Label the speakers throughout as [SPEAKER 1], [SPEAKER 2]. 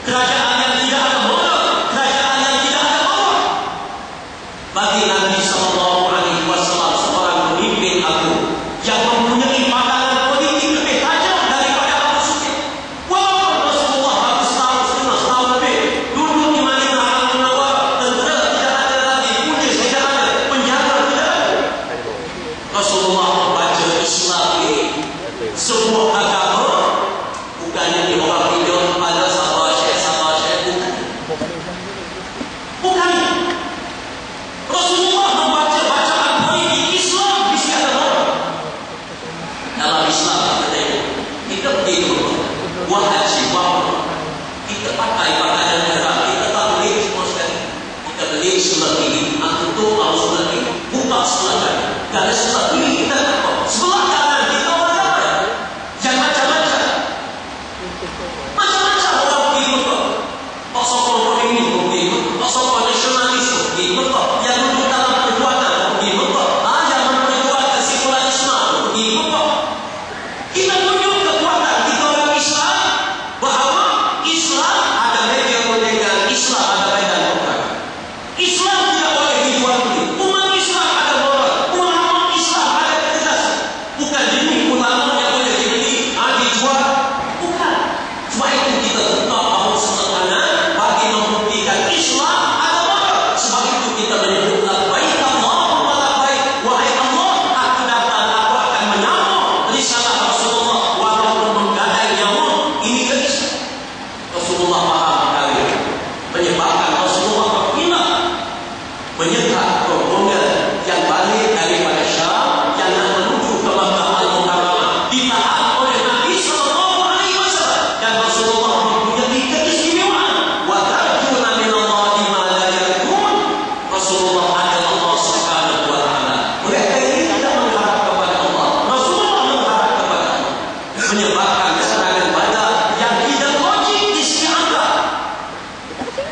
[SPEAKER 1] kerajaan yang tidak ada modal, kerajaan yang tidak ada Allah. Bagi Nabi Sallallahu Alaihi Wasallam seorang pemimpin agung yang mempunyai pandangan politik lebih tajam daripada Abu Sufyan. Walaupun Rasulullah habis setahun lebih duduk di Madinah Al-Munawwarah, tentera tidak ada lagi, polis tidak ada, penjaga tidak ada. Rasulullah membaca Islam ini sebuah agama, bukannya di orang hidup ada sahabat syekh, bukan. Rasulullah membaca bacaan politik Islam mesti ada orang. Dalam Islam kita begitu, buat haji, kita pakai pakaian merah, kita tak beli semua sekali. Kita beli sebelah ini, tutup kalau sebelah ini, buka sebelah kanan. Kalau sebelah ini kita tak sebelah kanan kita orang apa? Yang macam-macam. Macam-macam orang begitu kok. Pak Sokong ini begitu, Pak Sokong nasionalis begitu kok. Yang duduk dalam perjuangan begitu kok. Yang memperjuangkan sekularisme begitu kok. Kita tunjuk kekuatan kita orang Islam bahawa Islam ada media political, Islam ada medan peperangan. Islam tidak boleh dijual beli. Umat Islam ada moral, umat Islam ada ketegasan. Bukan demi ulama yang boleh dibeli, dijual. Bukan. Sebab itu kita buka bahu sederhana bagi membuktikan Islam ada moral. Sebab itu kita menyebut labbaik Allahumma labbaik. Wahai Allah, aku datang, aku akan menyambut risalah Rasulullah walaupun menggadai nyamuk. Ini ke Islam. Rasulullah faham kali menyebabkan Rasulullah berpindah menyekat rombongan yang balik daripada Syam yang nak menuju ke Makkah Al-Mukarramah ditahan oleh Nabi Sallallahu Alaihi Wasallam, dan Rasulullah mempunyai keistimewaan wa tarjuna min Allahi ma la yarjun. Rasulullah adalah Allah Subhanahu wa taala. Mereka ini tidak mengharap kepada Allah, Rasulullah mengharap kepada Allah, menyebabkan serangan Badar yang tidak logik di sisi anda,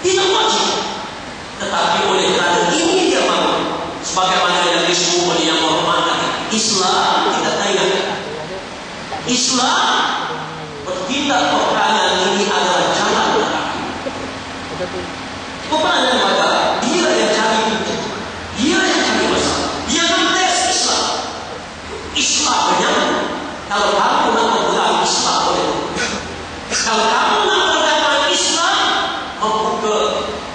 [SPEAKER 1] tidak logik, tetapi oleh kerana ini dia mahu, sebagaimana yang disebut oleh yang menghormati Islam tidak tayang. Islam bertindak peperangan ini adalah jalan terakhir. Peperangan Badar, dia yang cari pintu, dia yang cari masalah, dia mentes Islam. Islam menyambut. Kalau kamu nak berperang, Islam boleh. Kalau kamu nak berdamai, Islam membuka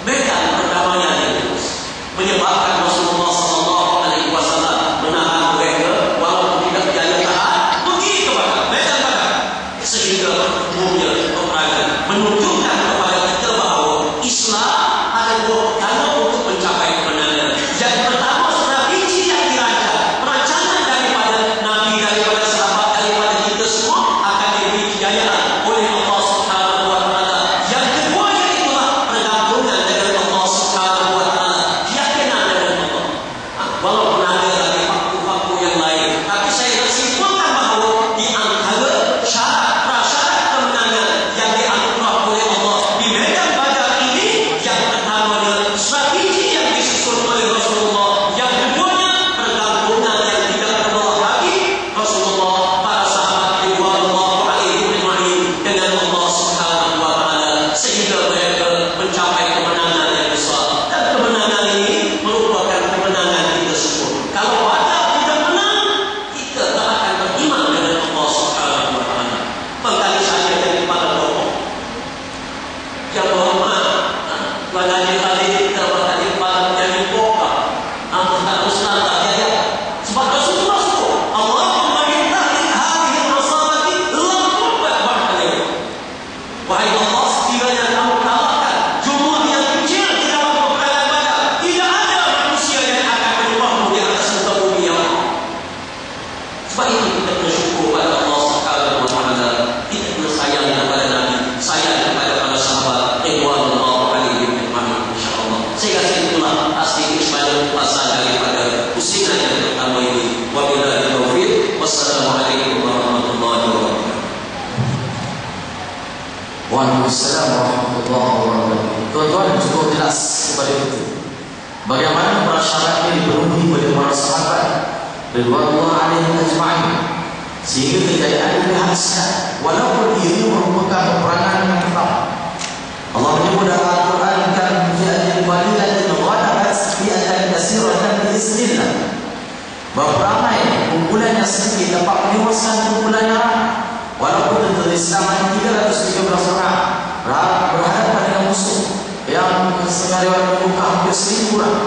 [SPEAKER 1] medan perdamaian yang terus, menyebabkan Rasulullah Sallallahu Alaihi Wasallam menahan mereka walaupun tidak berjaya tahan, pergi ke medan Badar, sehingga umumnya peperangan menunjukkan kepada kita bahawa Islam ada dua perkara untuk mencapai kemenangan. Yang pertama, strategi yang dirancang, perancangan daripada Nabi, daripada sahabat, daripada kita semua akan diberi kejayaan oleh Allah Subhanahu wa taala. Yang kedua ialah pergabungan dengan Allah Subhanahu wa taala, keyakinan dengan Allah. Walaupun ada lagi faktor-faktor yang lain, tapi saya nak simpulkan bahawa di antara syarat prasyarat kemenangan yang dianugerah oleh Allah di medan Badar ini, yang pertama adalah strategi yang disusun oleh Rasulullah, yang keduanya pergabungan yang tidak terbelah lagi Rasulullah, para sahabat ridwanullah alaihim ajma'in dengan Allah Subhanahu wa taala, sehingga mereka mencapai kemenangan yang besar. Dan kemenangan ini merupakan kemenangan kita semua. Kalau Badar tidak menang, kita tak akan beriman dengan Allah Subhanahu wa taala. Pengkali saja dari para tokoh yang berhormat, Tuan Haji Khalid, Tuan Haji Khalid menjadi pokok Ustaz Yahya. Sebab Rasulullah sebut Allahumma intahli hadhihi al-asabati lam tubat ba'da. Wahai Allah, sekiranya kamu kalahkan jumlah yang kecil di dalam peperangan Badar, tidak ada manusia yang akan menyembahmu di atas muka bumi ya Allah. Sebab itu kita bersyukur pada Allah Subhanahu wa taala. Kita kena sayang kepada Nabi, sayang kepada para sahabat ridwanullah alaihim ajma'in, insyaallah. Saya rasa itulah asli kepada pasal daripada pusingan yang pertama ini. Wabillahi taufiq. Wassalamualaikum warahmatullahi wabarakatuh.
[SPEAKER 2] Waalaikumsalam warahmatullahi wabarakatuh. Tuan-tuan, cukup jelas kepada kita bagaimana prasyaratnya dipenuhi oleh para sahabat ridwanullah alaihim ajma'in, sehingga kejayaan dihasilkan walaupun ia merupakan peperangan yang pertama. Allah menyebut dalam Al-Quran, kan fi'atin qalilatin ghalabat fi'atan katsiratan biiznillah. Berapa ramai kumpulan yang sedikit dapat menewaskan kumpulan yang ramai. Walaupun tentera Islam hanya 313 orang berhadapan dengan musuh yang setengah lewat membuka hampir 1000 orang,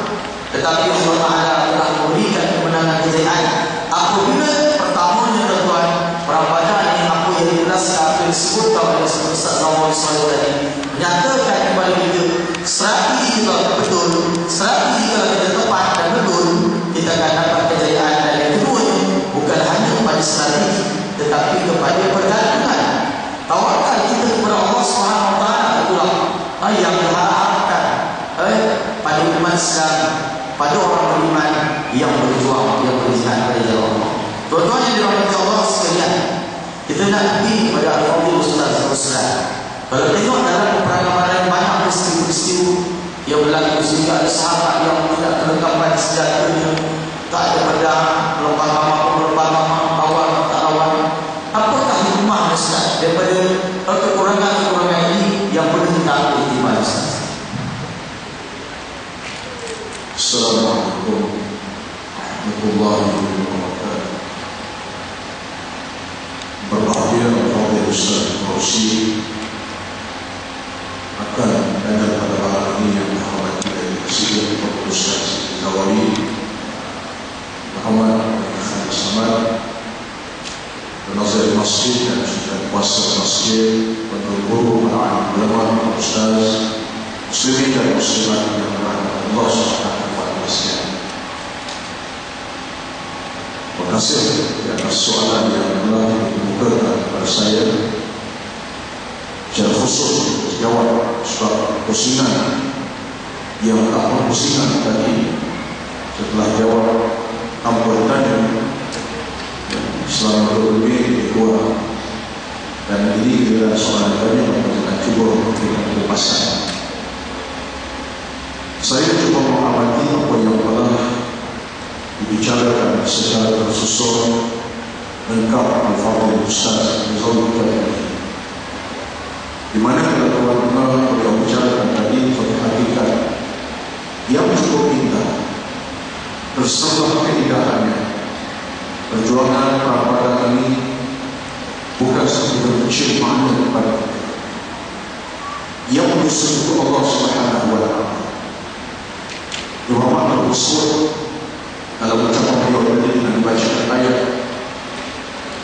[SPEAKER 2] tetapi Allah Ta'ala telah memberikan kemenangan kejayaan. Apabila pertamanya tuan-tuan, perang Badar ini apa yang dijelaskan, apa yang disebutkan oleh Ustaz Zawal tadi, menyatakan kepada kita strategi kita betul, strategi kita tepat dan betul, kita akan dapat kejayaan. Dan yang kedua, bukan hanya pada strategi, tetapi kepada pergantungan tawakal kita kepada Allah Subhanahu Wa Taala. Itulah yang diharapkan pada umat Islam, pada orang beriman yang berjuang, yang berjihad pada jalan Allah. Tuan-tuan yang dirahmati Allah sekalian, kita nak pergi kepada Al-Fadhil Ustaz Ruslan. Kalau tengok dalam peperangan banyak peristiwa yang berlaku, sehingga ada sahabat yang tidak kelengkapan senjatanya, tak ada pedang, melempar awal tak lawan. Apakah hikmah Ustaz daripada kekurangan-kekurangan ini yang perlu kita ambil iktibar Ustaz?
[SPEAKER 3] Assalamualaikum warahmatullahi wabarakatuh. Berbahagia Al-Fadhil Ustaz Fauzi akan ada pada malam ini yang dihormati dari Presiden Al-Fadhil Ustaz Zawali Muhammad Khalid Samad, penazir masjid dan juga kuasa masjid, penduduk, para ulama, ustaz, muslimin dan muslimat yang dirahmati Allah Subhanahu wa taala sekalian. Terima kasih atas soalan yang telah dikemukakan kepada saya. Secara khusus jawab sebab pusingan yang tak berpusingan tadi, setelah jawab tanpa ditanya selama lebih kurang, dan ini adalah soalan tanya yang kita cuba memberikan penjelasan. Saya cuba mengamati apa yang telah dibicarakan secara tersusun lengkap Al-Fadhil Ustaz Zawali tadi, di mana teman-teman yang bicarakan tadi terhatikan yang cukup indah terserah keindahannya. Perjuangan perang Badar ini bukan sekedar kecil makna kepada kita, yang menyusun Allah Subhanahu wa taala. Muhammad Al-Rasul dalam ucapan beliau tadi dengan membaca ayat,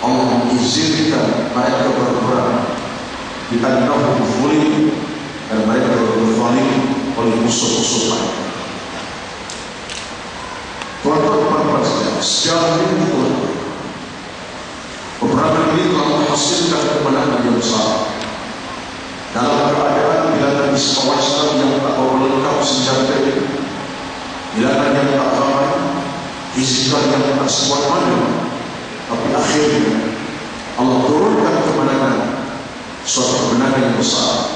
[SPEAKER 3] Allah mengizinkan mereka berperang di antara zalim dan mereka berzalim oleh musuh-musuh mereka. Tuan-tuan sekalian, secara umum peperangan ini telah menghasilkan kemenangan yang besar. Dalam keadaan bilangan Islam yang tak berlengkap senjata, bilangan yang tak ramai, fizikal yang tak sekuat mana, tapi akhirnya Allah turunkan kemenangan, suatu kemenangan yang besar.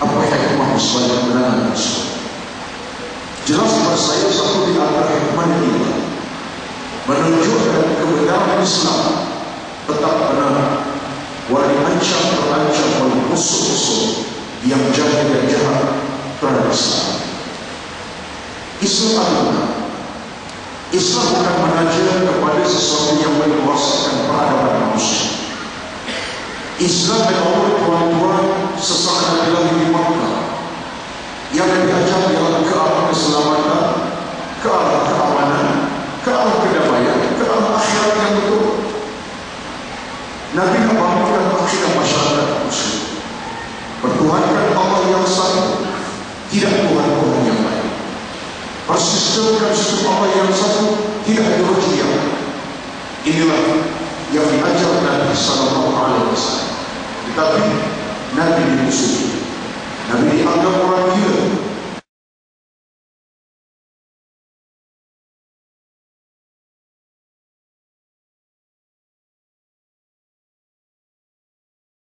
[SPEAKER 3] Apa hikmah sebalik kemenangan tersebut? Jelas kepada saya satu di antara hikmah ini menunjukkan kebenaran Islam tetap benar, walau terancam oleh musuh-musuh yang jahat dan jahat terhadap Islam. Islam adalah Islam bukan mengajar kepada sesuatu yang meluaskan peradaban manusia. Islam memang tuan-tuan sesaat adalah di Makkah yang diajar ialah ke arah keselamatan, ke arah keamanan, ke arah kedamaian, ke arah akhirat yang betul. Nabi membangunkan akidah masyarakat muslim, pertuhankan Allah yang satu, tidak Tuhan-Tuhan yang lain. Persistemkan sistem Allah yang satu, tidak ada wajib yang lain. Inilah yang diajar Nabi Sallallahu Alaihi Wasallam. Tetapi Nabi dimusuhi, Nabi dianggap orang gila,